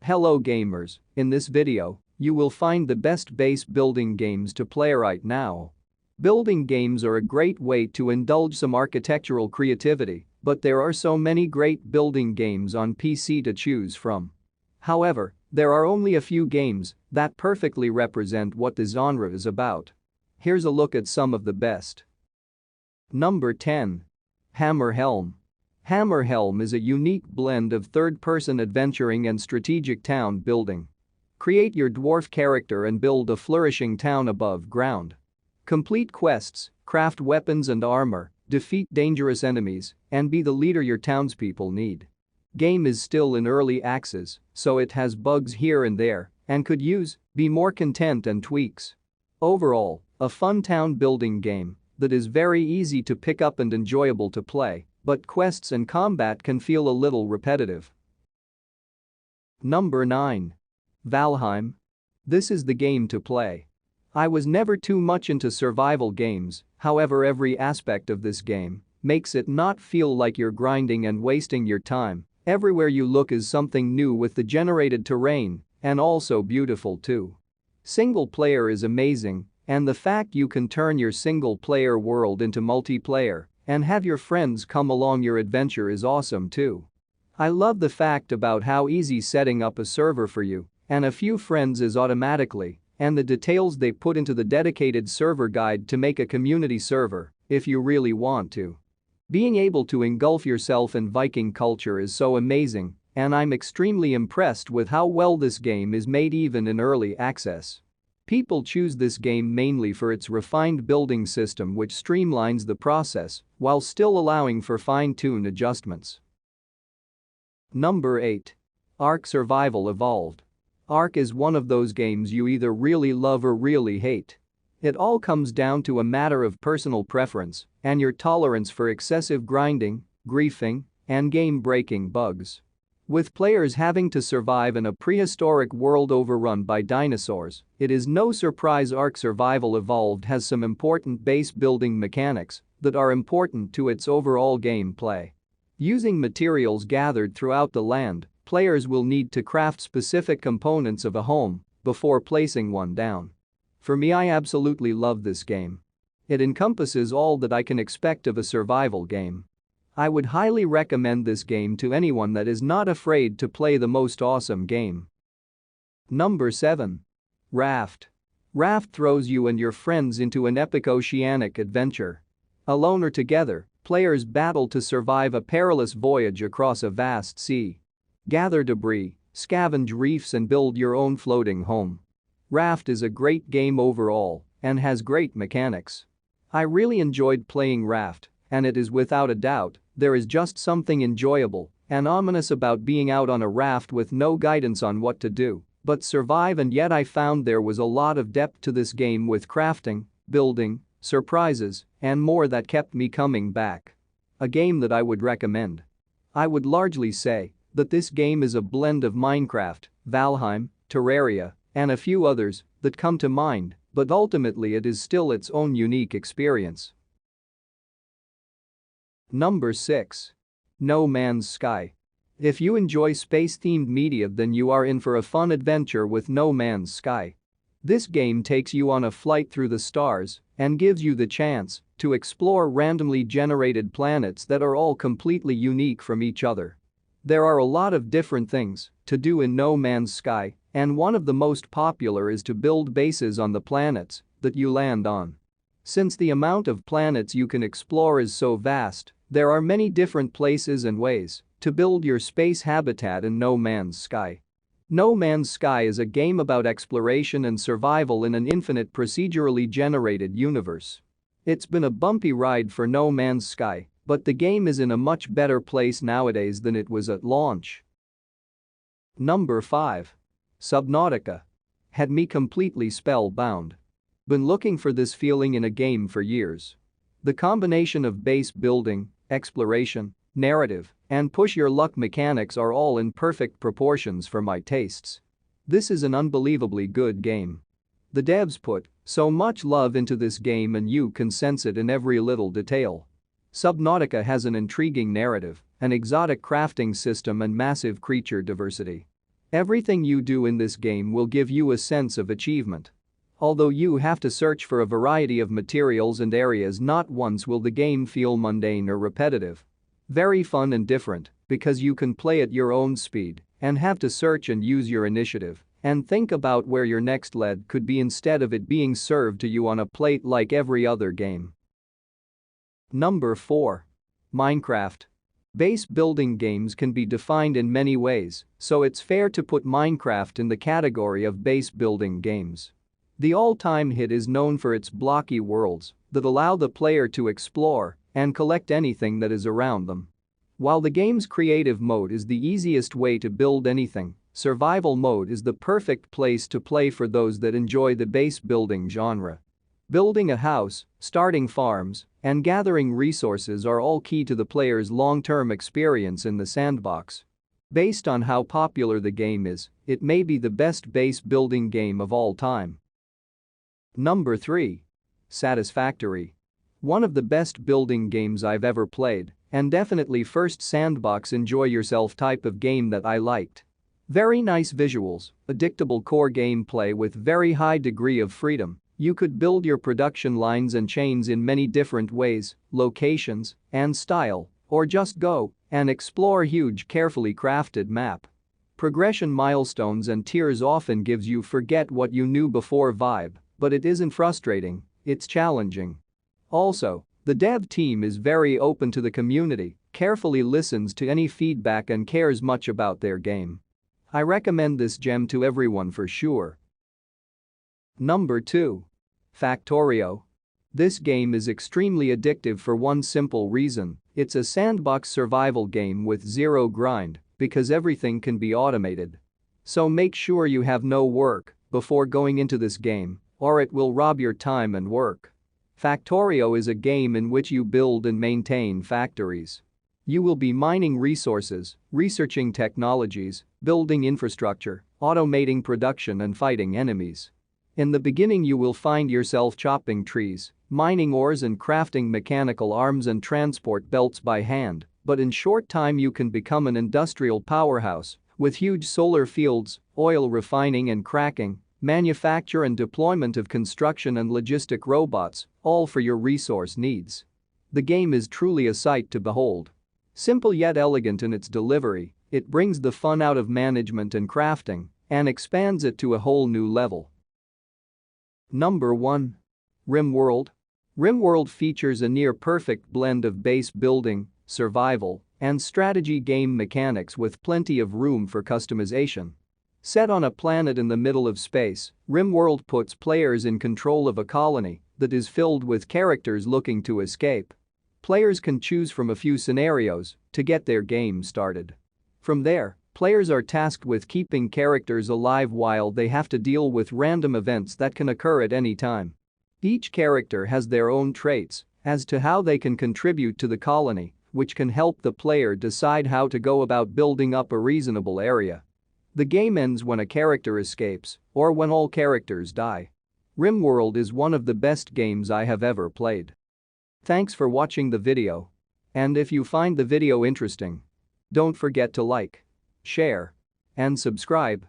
Hello gamers, in this video, you will find the best base building games to play right now. Building games are a great way to indulge some architectural creativity, but there are so many great building games on PC to choose from. However, there are only a few games that perfectly represent what the genre is about. Here's a look at some of the best. Number 10. Hammerhelm. Hammerhelm is a unique blend of third-person adventuring and strategic town building. Create your dwarf character and build a flourishing town above ground. Complete quests, craft weapons and armor, defeat dangerous enemies, and be the leader your townspeople need. Game is still in early access, so it has bugs here and there and could be more content and tweaks. Overall, a fun town building game that is very easy to pick up and enjoyable to play, but quests and combat can feel a little repetitive. Number 9. Valheim. This is the game to play. I was never too much into survival games, however every aspect of this game makes it not feel like you're grinding and wasting your time. Everywhere you look is something new with the generated terrain, and also beautiful too. Single player is amazing, and the fact you can turn your single player world into multiplayer and have your friends come along your adventure is awesome too. I love the fact about how easy setting up a server for you and a few friends is automatically, and the details they put into the dedicated server guide to make a community server if you really want to. Being able to engulf yourself in Viking culture is so amazing, and I'm extremely impressed with how well this game is made even in early access. People choose this game mainly for its refined building system which streamlines the process while still allowing for fine-tuned adjustments. Number 8. Ark Survival Evolved. Ark is one of those games you either really love or really hate. It all comes down to a matter of personal preference and your tolerance for excessive grinding, griefing, and game-breaking bugs. With players having to survive in a prehistoric world overrun by dinosaurs, it is no surprise Ark Survival Evolved has some important base building mechanics that are important to its overall gameplay. Using materials gathered throughout the land, players will need to craft specific components of a home before placing one down. For me, I absolutely love this game. It encompasses all that I can expect of a survival game. I would highly recommend this game to anyone that is not afraid to play the most awesome game. Number 7. Raft. Raft throws you and your friends into an epic oceanic adventure. Alone or together, players battle to survive a perilous voyage across a vast sea. Gather debris, scavenge reefs and build your own floating home. Raft is a great game overall and has great mechanics. I really enjoyed playing Raft, and it is without a doubt, there is just something enjoyable and ominous about being out on a raft with no guidance on what to do but survive, and yet I found there was a lot of depth to this game with crafting, building, surprises, and more that kept me coming back. A game that I would recommend. I would largely say that this game is a blend of Minecraft, Valheim, Terraria, and a few others that come to mind, but ultimately it is still its own unique experience. Number 6. No Man's Sky. If you enjoy space-themed media, then you are in for a fun adventure with No Man's Sky. This game takes you on a flight through the stars and gives you the chance to explore randomly generated planets that are all completely unique from each other. There are a lot of different things to do in No Man's Sky, and one of the most popular is to build bases on the planets that you land on. Since the amount of planets you can explore is so vast, there are many different places and ways to build your space habitat in No Man's Sky. No Man's Sky is a game about exploration and survival in an infinite procedurally generated universe. It's been a bumpy ride for No Man's Sky, but the game is in a much better place nowadays than it was at launch. Number 5. Subnautica. Had me completely spellbound. Been looking for this feeling in a game for years. The combination of base building, exploration, narrative, and push-your-luck mechanics are all in perfect proportions for my tastes. This is an unbelievably good game. The devs put so much love into this game and you can sense it in every little detail. Subnautica has an intriguing narrative, an exotic crafting system and massive creature diversity. Everything you do in this game will give you a sense of achievement. Although you have to search for a variety of materials and areas, not once will the game feel mundane or repetitive. Very fun and different because you can play at your own speed and have to search and use your initiative and think about where your next lead could be instead of it being served to you on a plate like every other game. Number 4. Minecraft. Base building games can be defined in many ways, so it's fair to put Minecraft in the category of base building games. The all-time hit is known for its blocky worlds that allow the player to explore and collect anything that is around them. While the game's creative mode is the easiest way to build anything, survival mode is the perfect place to play for those that enjoy the base building genre. Building a house, starting farms, and gathering resources are all key to the player's long-term experience in the sandbox. Based on how popular the game is, it may be the best base building game of all time. Number 3. Satisfactory. One of the best building games I've ever played, and definitely first sandbox enjoy yourself type of game that I liked. Very nice visuals, addictable core gameplay with very high degree of freedom. You could build your production lines and chains in many different ways, locations, and style, or just go and explore huge carefully crafted map. Progression milestones and tiers often gives you forget what you knew before vibe, but it isn't frustrating, it's challenging. Also, the dev team is very open to the community, carefully listens to any feedback and cares much about their game. I recommend this gem to everyone for sure. Number 2. Factorio. This game is extremely addictive for one simple reason, it's a sandbox survival game with zero grind because everything can be automated. So make sure you have no work before going into this game, or it will rob your time and work. Factorio is a game in which you build and maintain factories. You will be mining resources, researching technologies, building infrastructure, automating production and fighting enemies. In the beginning you will find yourself chopping trees, mining ores and crafting mechanical arms and transport belts by hand, but in short time you can become an industrial powerhouse with huge solar fields, oil refining and cracking, manufacture and deployment of construction and logistic robots, all for your resource needs. The game is truly a sight to behold. Simple yet elegant in its delivery, it brings the fun out of management and crafting and expands it to a whole new level. Number 1. RimWorld. RimWorld features a near-perfect blend of base building, survival, and strategy game mechanics with plenty of room for customization. Set on a planet in the middle of space, RimWorld puts players in control of a colony that is filled with characters looking to escape. Players can choose from a few scenarios to get their game started. From there, players are tasked with keeping characters alive while they have to deal with random events that can occur at any time. Each character has their own traits as to how they can contribute to the colony, which can help the player decide how to go about building up a reasonable area. The game ends when a character escapes or when all characters die. RimWorld is one of the best games I have ever played. Thanks for watching the video. And if you find the video interesting, don't forget to like, share, and subscribe.